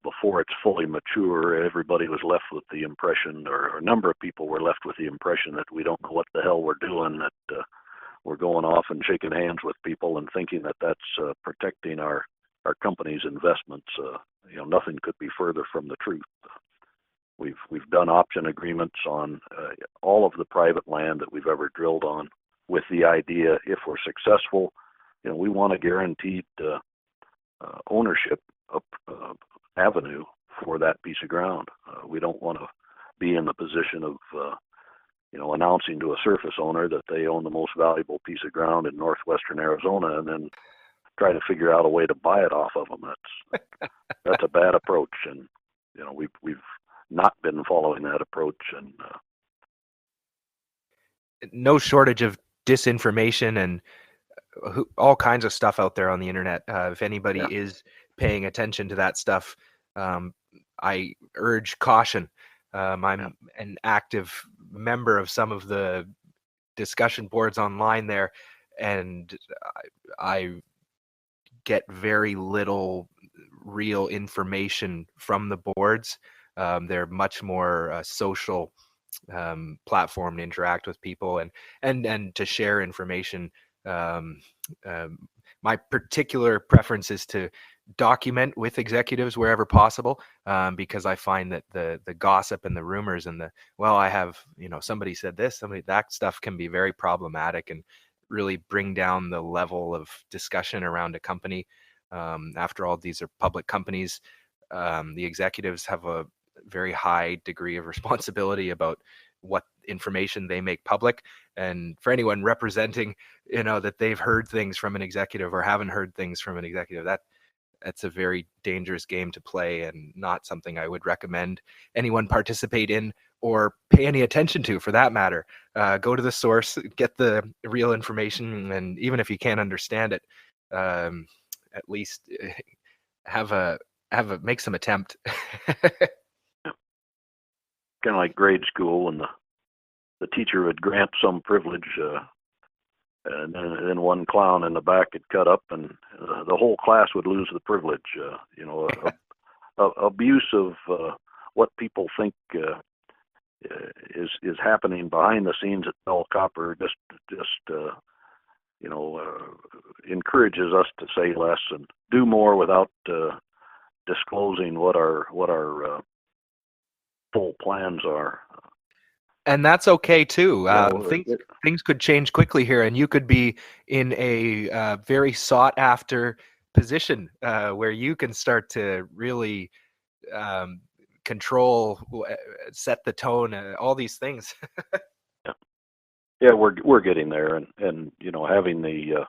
before it's fully mature. Everybody was left with the impression, or a number of people were left with the impression, that we don't know what the hell we're doing, that we're going off and shaking hands with people and thinking that that's protecting our company's investments. Nothing could be further from the truth. We've done option agreements on all of the private land that we've ever drilled on, with the idea, if we're successful, we want a guaranteed ownership avenue for that piece of ground. We don't want to be in the position of announcing to a surface owner that they own the most valuable piece of ground in northwestern Arizona, and then try to figure out a way to buy it off of them. That's a bad approach, and we've not been following that approach. And no shortage of disinformation and all kinds of stuff out there on the internet. If anybody is paying attention to that stuff, I urge caution. I'm an active member of some of the discussion boards online there, and I get very little real information from the boards. They're much more social platform to interact with people and to share information. My particular preference is to document with executives wherever possible, because I find that the gossip and the rumors and I have, somebody said this, that stuff can be very problematic and really bring down the level of discussion around a company. After all, these are public companies. The executives have a very high degree of responsibility about what information they make public. And for anyone representing, that they've heard things from an executive or haven't heard things from an executive, that's a very dangerous game to play, and not something I would recommend anyone participate in or pay any attention to, for that matter. Go to the source, get the real information, and even if you can't understand it, at least make some attempt. Kind of like grade school, when the teacher would grant some privilege, and then one clown in the back had cut up, and the whole class would lose the privilege. Abuse of what people think is happening behind the scenes at Bell Copper just encourages us to say less and do more without disclosing what our full plans are. And that's okay too. Things could change quickly here, and you could be in a very sought after position where you can start to really control, set the tone, all these things. Yeah, we're getting there, and having the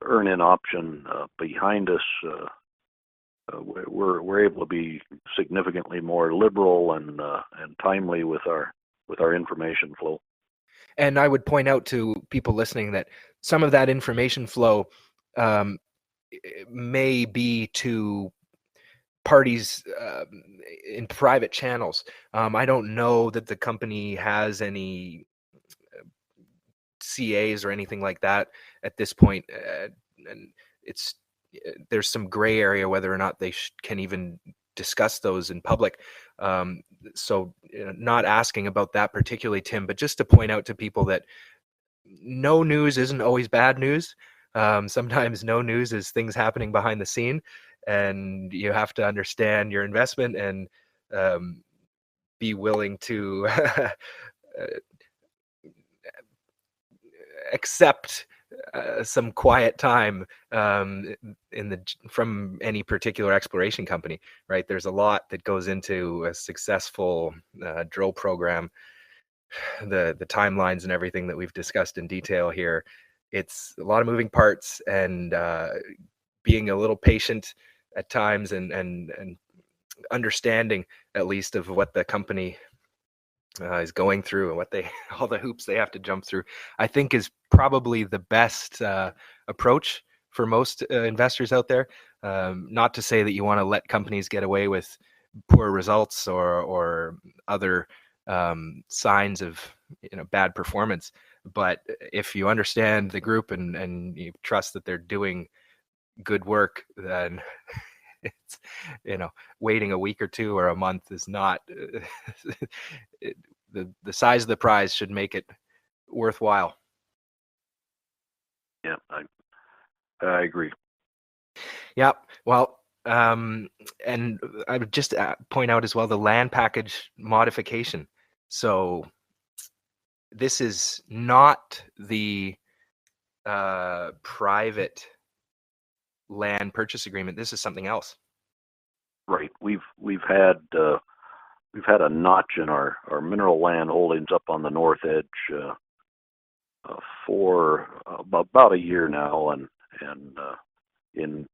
earn-in option behind us, we're able to be significantly more liberal and timely with our information flow. And I would point out to people listening that some of that information flow may be to parties in private channels. I don't know that the company has any CAs or anything like that at this point, and there's some gray area whether or not they can even discuss those in public. So not asking about that particularly, Tim, but just to point out to people that no news isn't always bad news. Sometimes no news is things happening behind the scene, and you have to understand your investment and um, be willing to accept some quiet time in the from any particular exploration company. Right, there's a lot that goes into a successful drill program. The timelines and everything that we've discussed in detail here. It's a lot of moving parts, and being a little patient at times, and understanding at least of what the company is going through and what they all the hoops they have to jump through, I think is probably the best approach for most investors out there. Not to say that you want to let companies get away with poor results or other signs of bad performance, but if you understand the group and you trust that they're doing good work, then it's waiting a week or two or a month is not it, the size of the prize should make it worthwhile. Yeah, I agree. Yeah, well, and I would just point out as well the land package modification. So this is not the private land purchase agreement. This is something else. Right. We've had a notch in our mineral land holdings up on the north edge for about a year now, and in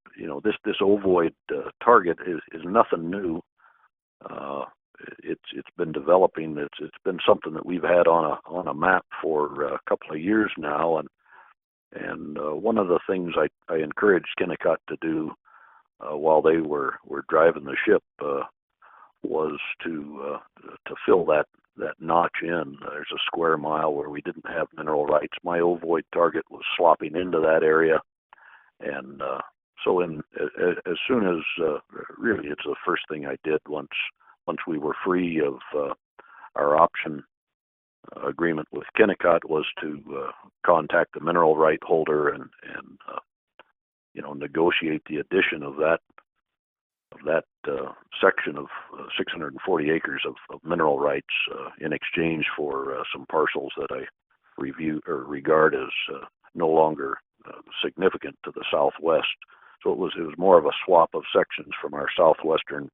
this ovoid target is nothing new. It's been developing. It's been something that we've had on a map for a couple of years now, and one of the things I encouraged Kennecott to do while they were driving the ship was to fill that notch in. There's a square mile where we didn't have mineral rights. My ovoid target was slopping into that area, and so as soon as really it's the first thing I did once we were free of our option agreement with Kennecott was to contact the mineral right holder and negotiate the addition of that section of 640 acres of mineral rights in exchange for some parcels that I regard as no longer significant to the southwest. So it was more of a swap of sections from our southwestern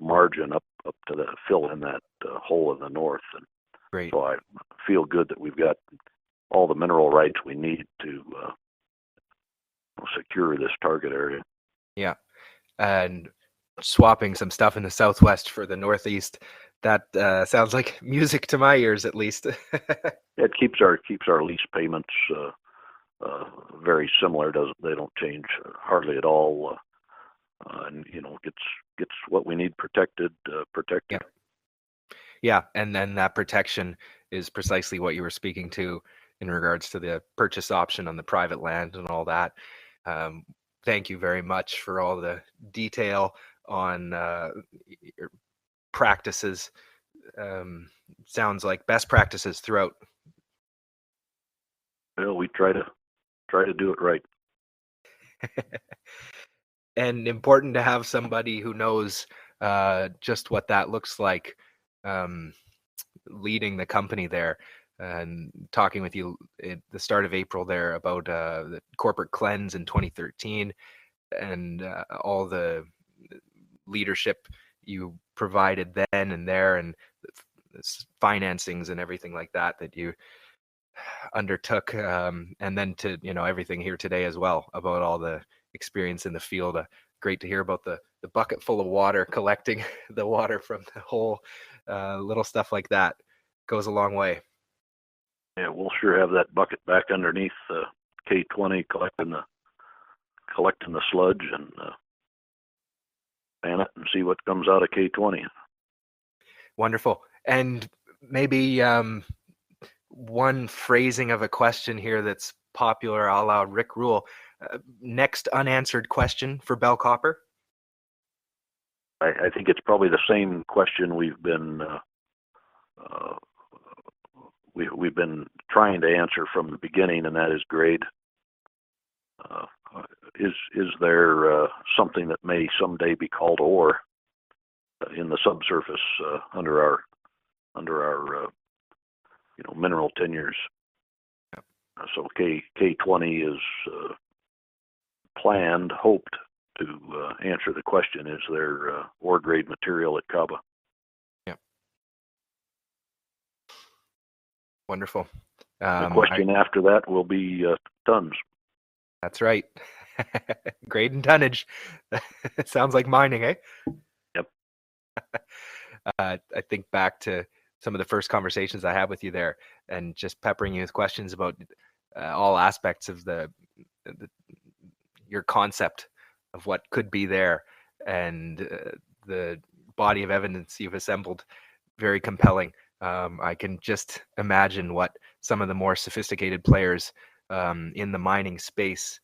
margin up to fill in that hole in the north. And Great. so I feel good that we've got all the mineral rights we need to secure this target area. Yeah, and swapping some stuff in the southwest for the northeast, that sounds like music to my ears, at least. It keeps our lease payments very similar. They don't change hardly at all, and gets what we need protected. Yeah. Yeah, and then that protection is precisely what you were speaking to in regards to the purchase option on the private land and all that. Thank you very much for all the detail on your practices. Sounds like best practices throughout. Well, we try to do it right. And important to have somebody who knows just what that looks like, leading the company there. And talking with you at the start of April there about the corporate cleanse in 2013 and all the leadership you provided then and there, and the financings and everything like that you undertook, and then to everything here today as well about all the experience in the field. Great to hear about the bucket full of water, collecting the water from the hole. Little stuff like that goes a long way. Yeah, we'll sure have that bucket back underneath K20 collecting the sludge and pan it and see what comes out of K20. Wonderful. And maybe one phrasing of a question here that's popular, a la Rick Rule. Next unanswered question for Bell Copper? I think it's probably the same question we've been trying to answer from the beginning, and that is grade. Is there something that may someday be called ore in the subsurface under our mineral tenures? So K20 is planned, hoped to answer the question: is there ore grade material at Kaba? Yeah. Wonderful. The question after that will be tons. That's right. Grade and tonnage. Sounds like mining, eh? Yep. I think back to some of the first conversations I had with you there, and just peppering you with questions about all aspects of your concept of what could be there, and the body of evidence you've assembled, very compelling. I can just imagine what some of the more sophisticated players in the mining space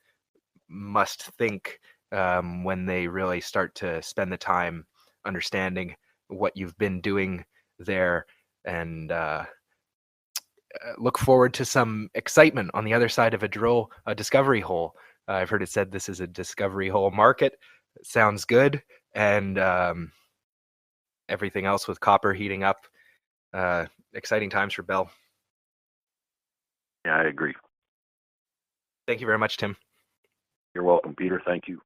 must think when they really start to spend the time understanding what you've been doing there, and look forward to some excitement on the other side of a discovery hole. I've heard it said this is a discovery hole market. It sounds good, and everything else with copper heating up. Exciting times for Bell. Yeah, I agree. Thank you very much, Tim. You're welcome, Peter. Thank you.